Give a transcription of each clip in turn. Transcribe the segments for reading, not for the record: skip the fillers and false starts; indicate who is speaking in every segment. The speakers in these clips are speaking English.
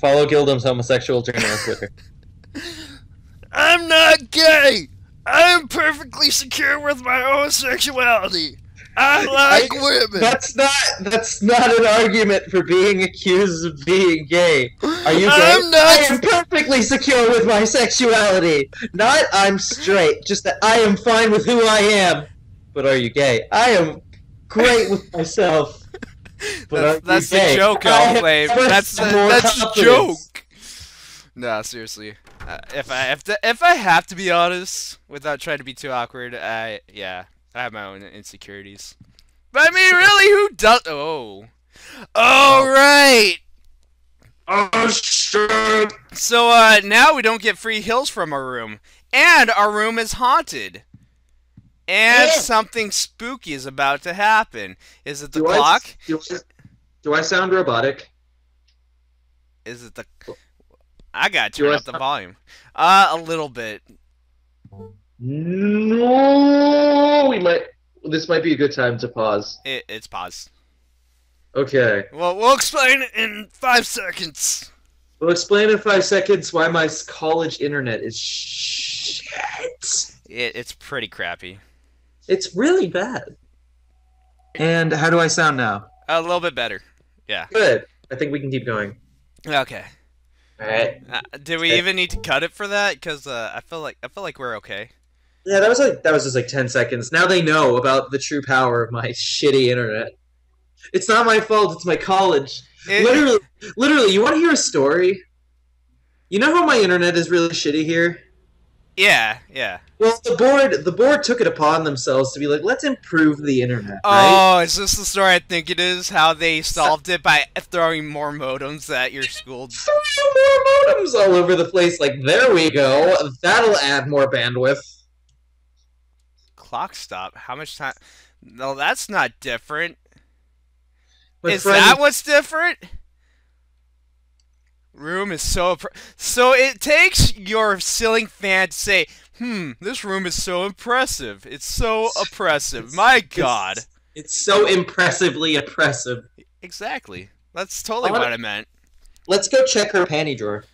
Speaker 1: Follow Gildum's homosexual journey on Twitter.
Speaker 2: I'm not gay. I'm perfectly secure with my homosexuality. I like women.
Speaker 1: That's not an argument for being accused of being gay. Are you gay? I am perfectly secure with my sexuality. Not I'm straight. Just that I am fine with who I am. But are you gay? I am great with myself. But
Speaker 2: that's the joke, Alflame. That's the joke. Nah, seriously. If I have to be honest, without trying to be too awkward, I have my own insecurities. But I mean, really, who does? Oh, right.
Speaker 1: Oh shit.
Speaker 2: So now we don't get free heals from our room, and our room is haunted, and something spooky is about to happen. Is it the clock?
Speaker 1: Do I sound robotic?
Speaker 2: Is it the? I gotta turn up the volume. A little bit.
Speaker 1: No, this might be a good time to pause.
Speaker 2: It's paused.
Speaker 1: Okay.
Speaker 2: Well, we'll explain it in 5 seconds.
Speaker 1: We'll explain in 5 seconds why my college internet is shit.
Speaker 2: It's pretty crappy.
Speaker 1: It's really bad. And how do I sound now?
Speaker 2: A little bit better. Yeah.
Speaker 1: Good. I think we can keep going.
Speaker 2: Okay.
Speaker 1: All right.
Speaker 2: Do we even need to cut it for that? Because I feel like we're okay.
Speaker 1: Yeah, that was just like 10 seconds. Now they know about the true power of my shitty internet. It's not my fault. It's my college. Literally. You want to hear a story? You know how my internet is really shitty here?
Speaker 2: Yeah.
Speaker 1: Well, the board took it upon themselves to be like, let's improve the internet.
Speaker 2: Oh,
Speaker 1: right?
Speaker 2: Is this the story I think it is? How they solved it by throwing more modems at your school?
Speaker 1: Throwing more modems all over the place. Like, there we go. That'll add more bandwidth.
Speaker 2: Clock stop. How much time? No, that's not different.
Speaker 1: Is
Speaker 2: that what's different? Room is so it takes your ceiling fan to say, this room is so impressive. It's so oppressive. My God.
Speaker 1: It's so impressively oppressive.
Speaker 2: Exactly. That's totally what I meant.
Speaker 1: Let's go check her panty drawer.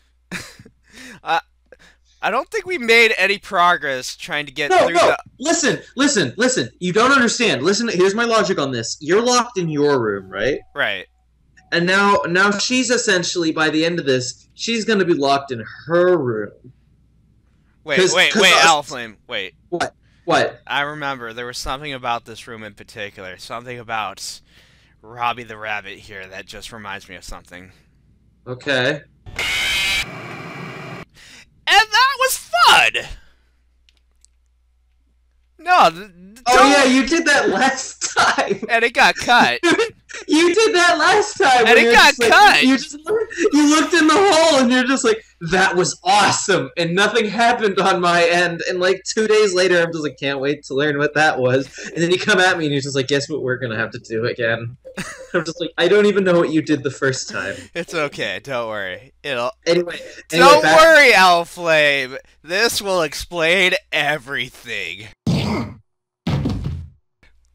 Speaker 2: I don't think we made any progress trying to get through the...
Speaker 1: Listen. You don't understand. Listen, here's my logic on this. You're locked in your room, right?
Speaker 2: Right.
Speaker 1: And now she's essentially, by the end of this, she's going to be locked in her room.
Speaker 2: Wait, Alflame, wait.
Speaker 1: What?
Speaker 2: I remember there was something about this room in particular. Something about Robbie the Rabbit here that just reminds me of something.
Speaker 1: Okay.
Speaker 2: And that was fun! No,
Speaker 1: yeah, you did that last time!
Speaker 2: And it got cut.
Speaker 1: You did that last time!
Speaker 2: And it got cut!
Speaker 1: You looked in the hole and you're just like, that was awesome! And nothing happened on my end. And like 2 days later, I'm just like, can't wait to learn what that was. And then you come at me and you're just like, guess what we're gonna have to do again? I'm just like, I don't even know what you did the first time.
Speaker 2: It's okay, don't worry.
Speaker 1: Anyway,
Speaker 2: don't worry, Alflame. This will explain everything.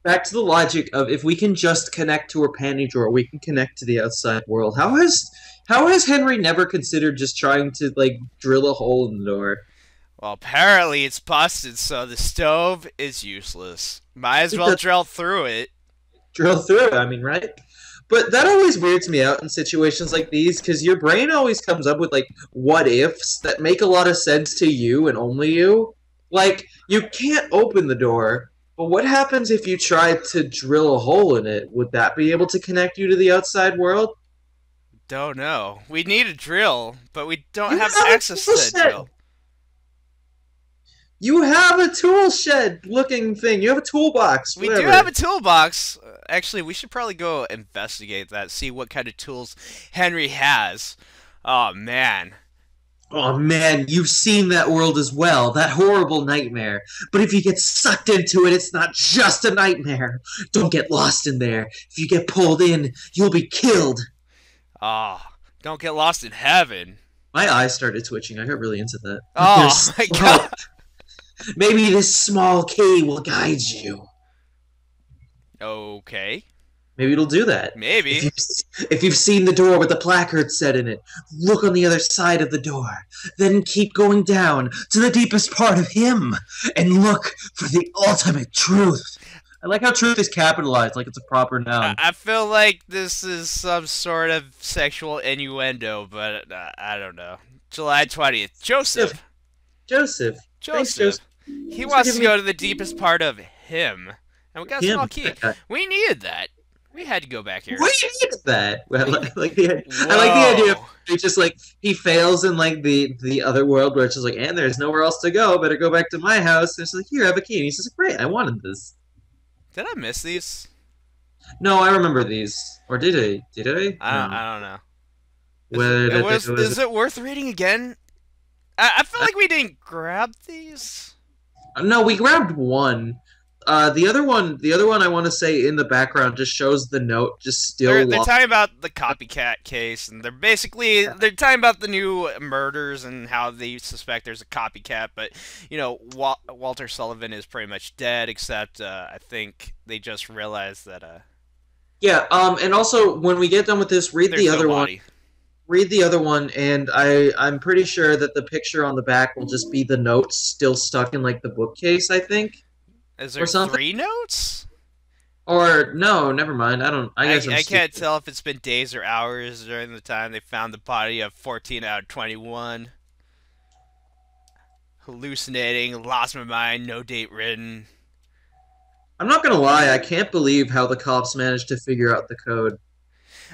Speaker 1: Back to the logic of if we can just connect to her panty drawer, we can connect to the outside world. How has Henry never considered just trying to like drill a hole in the door?
Speaker 2: Well, apparently it's busted, so the stove is useless. Might as well drill through it.
Speaker 1: Drill through it, I mean, right? But that always weirds me out in situations like these, because your brain always comes up with like what ifs that make a lot of sense to you and only you. Like, you can't open the door. But what happens if you tried to drill a hole in it? Would that be able to connect you to the outside world?
Speaker 2: Don't know. We need a drill, but we don't have access to that drill.
Speaker 1: You have a tool shed looking thing. You have a toolbox.
Speaker 2: We do have a toolbox. Actually, we should probably go investigate that, see what kind of tools Henry has. Oh, man.
Speaker 1: Oh man, you've seen that world as well, that horrible nightmare. But if you get sucked into it, it's not just a nightmare. Don't get lost in there. If you get pulled in, you'll be killed.
Speaker 2: Don't get lost in heaven.
Speaker 1: My eyes started twitching. I got really into that.
Speaker 2: Oh my God.
Speaker 1: Maybe this small key will guide you.
Speaker 2: Okay.
Speaker 1: Maybe it'll do that.
Speaker 2: Maybe.
Speaker 1: If you've seen the door with the placard set in it, look on the other side of the door. Then keep going down to the deepest part of him and look for the ultimate truth. I like how truth is capitalized, like it's a proper noun.
Speaker 2: I feel like this is some sort of sexual innuendo, but I don't know. July 20th. Joseph.
Speaker 1: Joseph. Thanks, Joseph.
Speaker 2: He wants to go to the deepest part of him. And we got a small key. We needed that. We had to go back here.
Speaker 1: We needed that. I like the idea of it's just like he fails in like the other world where it's just like, and there's nowhere else to go. Better go back to my house. And it's like, here, have a key. And he's just like, great, I wanted this.
Speaker 2: Did I miss these?
Speaker 1: No, I remember these. Or did I? Did I?
Speaker 2: I don't know. Is it worth reading again? I feel like we didn't grab these.
Speaker 1: No, we grabbed one. The other one I want to say in the background just shows the note just still.
Speaker 2: They're talking about the copycat case, and they're talking about the new murders and how they suspect there's a copycat. But you know, Walter Sullivan is pretty much dead, except I think they just realized that.
Speaker 1: Yeah. And also when we get done with this, read the other one. Read the other one, and I'm pretty sure that the picture on the back will just be the notes still stuck in like the bookcase. I think.
Speaker 2: Is there 3 notes?
Speaker 1: Or no, never mind. I
Speaker 2: can't tell if it's been days or hours during the time they found the body of 14 out of 21. Hallucinating, lost my mind, no date written.
Speaker 1: I'm not gonna lie, I can't believe how the cops managed to figure out the code.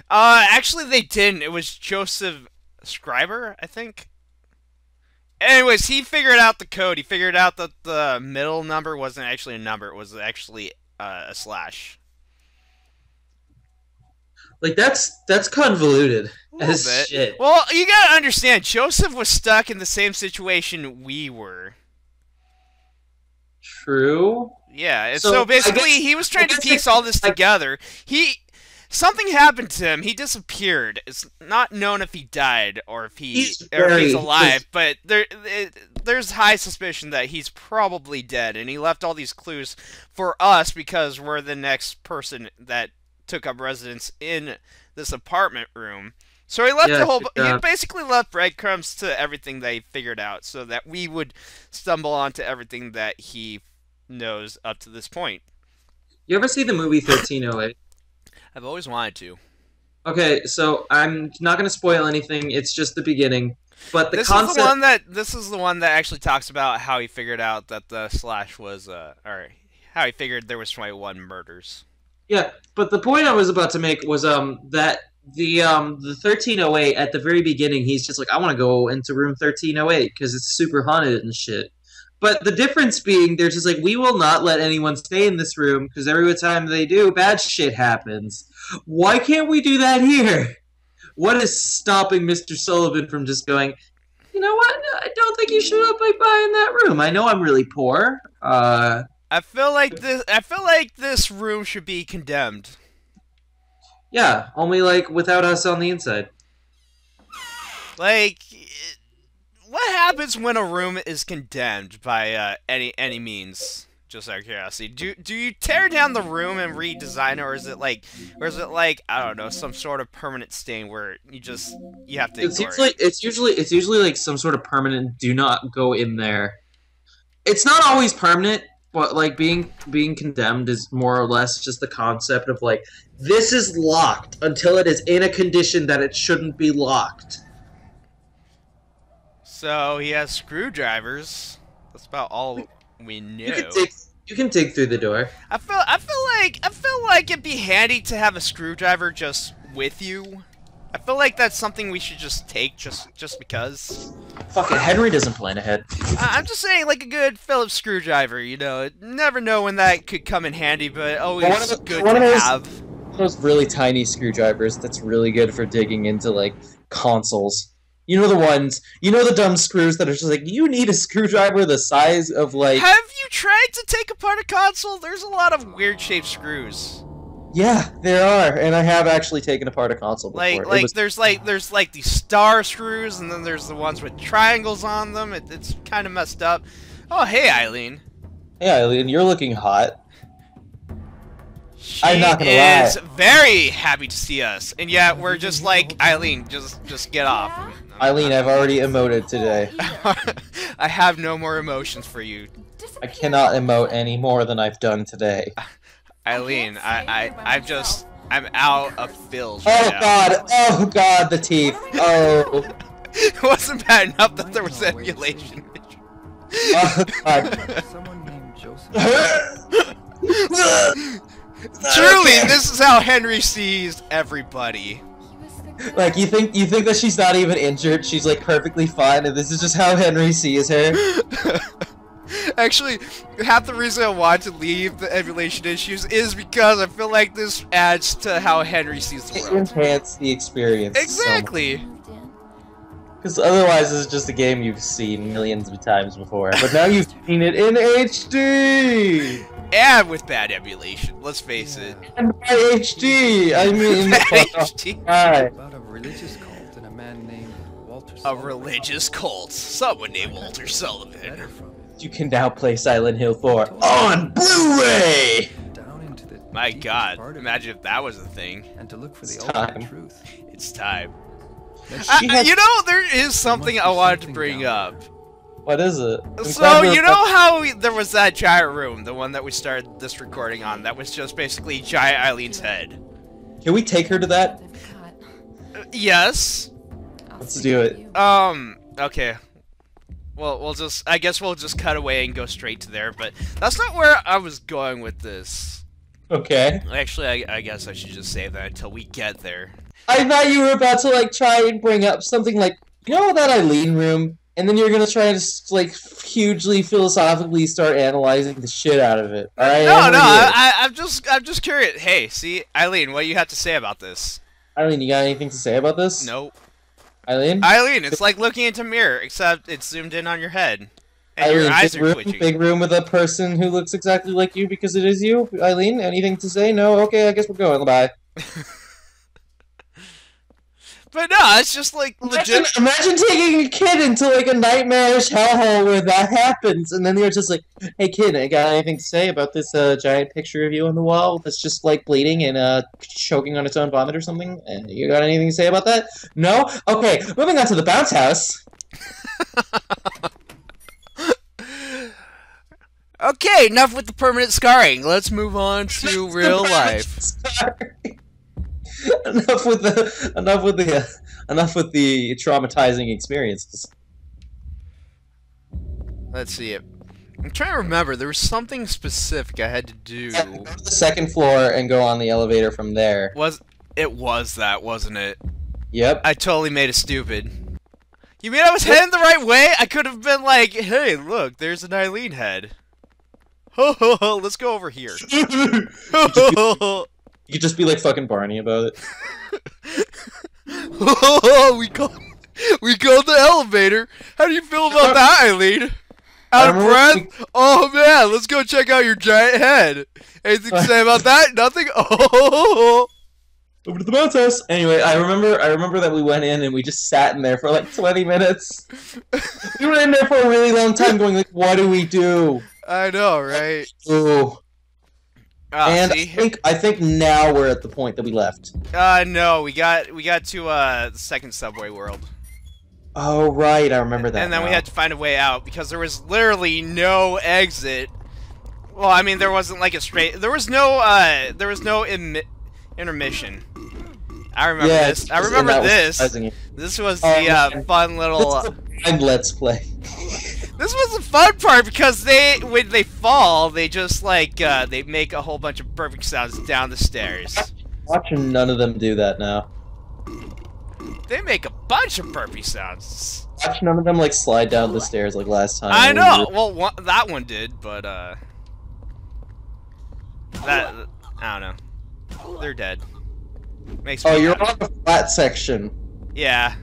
Speaker 2: Actually they didn't. It was Joseph Scriber, I think. Anyways, he figured out the code. He figured out that the middle number wasn't actually a number. It was actually a slash.
Speaker 1: Like, that's convoluted as
Speaker 2: bit.
Speaker 1: shit.
Speaker 2: Well, you gotta understand, Joseph was stuck in the same situation we were.
Speaker 1: True.
Speaker 2: Yeah, so basically, he was trying to piece all this together. Something happened to him. He disappeared. It's not known if he died or if he's alive, but there's high suspicion that he's probably dead, and he left all these clues for us because we're the next person that took up residence in this apartment room. So he left he basically left breadcrumbs to everything that he figured out so that we would stumble onto everything that he knows up to this point.
Speaker 1: You ever see the movie 1308?
Speaker 2: I've always wanted to.
Speaker 1: Okay, so I'm not going to spoil anything. It's just the beginning. But
Speaker 2: this is the one that actually talks about how he figured out that the slash was or how he figured there was 21 murders.
Speaker 1: Yeah, but the point I was about to make was that the 1308 at the very beginning, he's just like, I want to go into room 1308 because it's super haunted and shit. But the difference being, they're just like, we will not let anyone stay in this room because every time they do, bad shit happens. Why can't we do that here? What is stopping Mr. Sullivan from just going, you know what? I don't think you should up by buying that room. I know I'm really poor.
Speaker 2: I feel like this room should be condemned.
Speaker 1: Yeah, only like without us on the inside.
Speaker 2: Like, what happens when a room is condemned by any means? Just out of curiosity, do you tear down the room and redesign it, or is it like I don't know, some sort of permanent stain where you have to ignore it?
Speaker 1: It's usually like some sort of permanent. Do not go in there. It's not always permanent, but like being condemned is more or less just the concept of like, this is locked until it is in a condition that it shouldn't be locked.
Speaker 2: So he has screwdrivers. That's about all we knew.
Speaker 1: You can dig through the door.
Speaker 2: I feel like it'd be handy to have a screwdriver just with you. I feel like that's something we should just take just because.
Speaker 1: Fuck it, Henry doesn't plan ahead.
Speaker 2: I'm just saying, like a good Phillips screwdriver, you know. Never know when that could come in handy, but always good to have.
Speaker 1: One of those really tiny screwdrivers that's really good for digging into like consoles. You know the ones, you know the dumb screws that are just like, you need a screwdriver the size of like...
Speaker 2: Have you tried to take apart a console? There's a lot of weird shaped screws.
Speaker 1: Yeah, there are, and I have actually taken apart a console before.
Speaker 2: There's these star screws, and then there's the ones with triangles on them. It's kind of messed up. Oh, hey, Eileen.
Speaker 1: Hey, Eileen, you're looking hot. I'm not gonna
Speaker 2: lie. She is
Speaker 1: lie.
Speaker 2: very happy to see us, and yet we're just like, Eileen, just get off.
Speaker 1: Eileen, I've already emoted today.
Speaker 2: I have no more emotions for you.
Speaker 1: I cannot emote any more than I've done today.
Speaker 2: Eileen, I'm out of fills right now.
Speaker 1: God, oh god, the teeth. Oh.
Speaker 2: It wasn't bad enough that there was emulation.
Speaker 1: Oh god.
Speaker 3: Someone named Joseph.
Speaker 2: Truly, this is how Henry sees everybody.
Speaker 1: Like, you think that she's not even injured, she's like perfectly fine, and this is just how Henry sees her?
Speaker 2: Actually, half the reason I want to leave the emulation issues is because I feel like this adds to how Henry sees the world.
Speaker 1: Enhance the experience.
Speaker 2: Exactly.
Speaker 1: Because otherwise, this is just a game you've seen millions of times before. But now you've seen it in HD!
Speaker 2: And with bad emulation, let's face it.
Speaker 1: And by HD, I mean...
Speaker 2: HD.
Speaker 3: About a religious cult and a man named Walter
Speaker 2: A
Speaker 3: Sullivan.
Speaker 2: religious cult. Someone named Walter Sullivan.
Speaker 3: Letter from it.
Speaker 1: You can now play Silent Hill 4 on Blu-ray!
Speaker 3: Down into the
Speaker 2: My
Speaker 3: deepest
Speaker 2: god,
Speaker 3: part of
Speaker 2: imagine if that was a thing.
Speaker 3: and to look for the
Speaker 1: It's
Speaker 3: ultimate
Speaker 1: time.
Speaker 3: truth.
Speaker 2: It's time.
Speaker 1: She has-
Speaker 2: You know, there is something
Speaker 3: must
Speaker 2: I
Speaker 3: be
Speaker 2: wanted to
Speaker 3: something
Speaker 2: bring
Speaker 3: down
Speaker 2: up.
Speaker 1: What is it? I'm
Speaker 2: So,
Speaker 1: glad we're-
Speaker 2: you know how there was that giant room, the one that we started this recording on, that was just basically giant Eileen's head?
Speaker 1: Can we take her to that?
Speaker 2: Yes.
Speaker 1: Let's do it.
Speaker 2: Okay. Well, I guess we'll just cut away and go straight to there, but that's not where I was going with this.
Speaker 1: Okay.
Speaker 2: Actually, I guess I should just save that until we get there.
Speaker 1: I thought you were about to, like, try and bring up something like, you know that Eileen room? And then you're gonna try to, like, hugely philosophically start analyzing the shit out of it. Alright?
Speaker 2: No, I'm just curious. Hey, see, Eileen, what do you have to say about this?
Speaker 1: Eileen, you got anything to say about this?
Speaker 2: No.
Speaker 1: Eileen?
Speaker 2: Eileen, it's like looking into a mirror, except it's zoomed in on your head. And your eyes are twitching.
Speaker 1: Big room with a person who looks exactly like you because it is you? Eileen, anything to say? No? Okay, I guess we're going. Bye.
Speaker 2: But no, it's just like legit.
Speaker 1: Imagine taking a kid into like a nightmarish hellhole where that happens, and then you're just like, "Hey kid, I got anything to say about this giant picture of you on the wall that's just like bleeding and choking on its own vomit or something? And you got anything to say about that? No? Okay, moving on to the bounce house."
Speaker 2: Okay, enough with the permanent scarring. Let's move on to real life.
Speaker 1: Sorry. enough with the traumatizing experiences.
Speaker 2: Let's see it. I'm trying to remember. There was something specific I had to do.
Speaker 1: Go to the second floor and go on the elevator from there.
Speaker 2: It was that, wasn't it?
Speaker 1: Yep.
Speaker 2: I totally made it stupid. You mean I was heading the right way? I could have been like, hey, look, there's an Eileen head. Ho ho ho, let's go over here.
Speaker 1: You could just be like fucking Barney about it.
Speaker 2: we called the elevator. How do you feel about that, Eileen? Out of breath? Oh man, let's go check out your giant head. Anything to say about that? Nothing? Oh.
Speaker 1: Over to the bounce house. Anyway, I remember that we went in and we just sat in there for like 20 minutes. We were in there for a really long time going like, what do we do?
Speaker 2: I know, right?
Speaker 1: Ooh. And
Speaker 2: see?
Speaker 1: I think now we're at the point that we left.
Speaker 2: No, we got to the second subway world.
Speaker 1: Oh right, I remember that.
Speaker 2: And then
Speaker 1: now.
Speaker 2: we had to find a way out because there was literally no exit. Well, I mean, there wasn't like a straight. There was no intermission. I remember this. I remember this. This was the fun little.
Speaker 1: And let's play.
Speaker 2: This was the fun part because when they fall, they just like they make a whole bunch of perfect sounds down the stairs.
Speaker 1: Watching none of them do that now.
Speaker 2: They make a bunch of burpee sounds.
Speaker 1: Watch none of them like slide down the stairs like last time.
Speaker 2: I know. Well, that one did, but that I don't know. They're dead. Makes me
Speaker 1: you're
Speaker 2: happy.
Speaker 1: on the flat section.
Speaker 2: Yeah.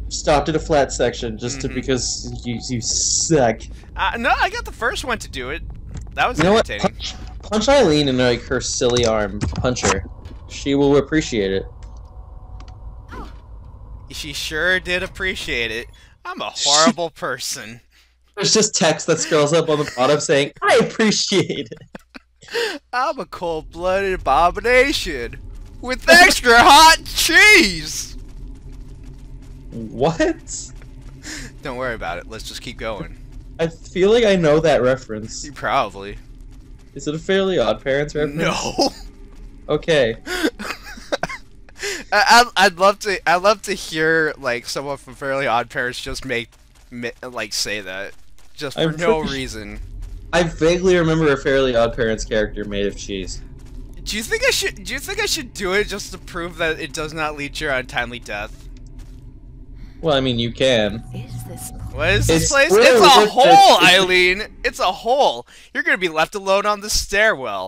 Speaker 1: Stopped at a flat section just because you suck.
Speaker 2: No, I got the first one to do it. That was
Speaker 1: You know what?
Speaker 2: entertaining.
Speaker 1: Punch Eileen in like her silly arm. Punch her. She will appreciate it.
Speaker 2: She sure did appreciate it. I'm a horrible person.
Speaker 1: There's just text that scrolls up on the bottom saying, "I appreciate it."
Speaker 2: I'm a cold-blooded abomination with extra hot cheese.
Speaker 4: What?
Speaker 2: Don't worry about it. Let's just keep going.
Speaker 4: I feel like I know that reference.
Speaker 2: You probably.
Speaker 4: Is it a Fairly Odd Parents reference?
Speaker 2: No.
Speaker 4: Okay.
Speaker 2: I'd love to hear like someone from Fairly Odd Parents just like say that just for no reason.
Speaker 4: I vaguely remember a Fairly Odd Parents character made of cheese.
Speaker 2: Do you think I should do it just to prove that it does not lead to your untimely death?
Speaker 4: Well, I mean, you can.
Speaker 2: What is this place?
Speaker 4: True.
Speaker 2: It's a hole, Eileen! It's a hole! You're gonna be left alone on the stairwell.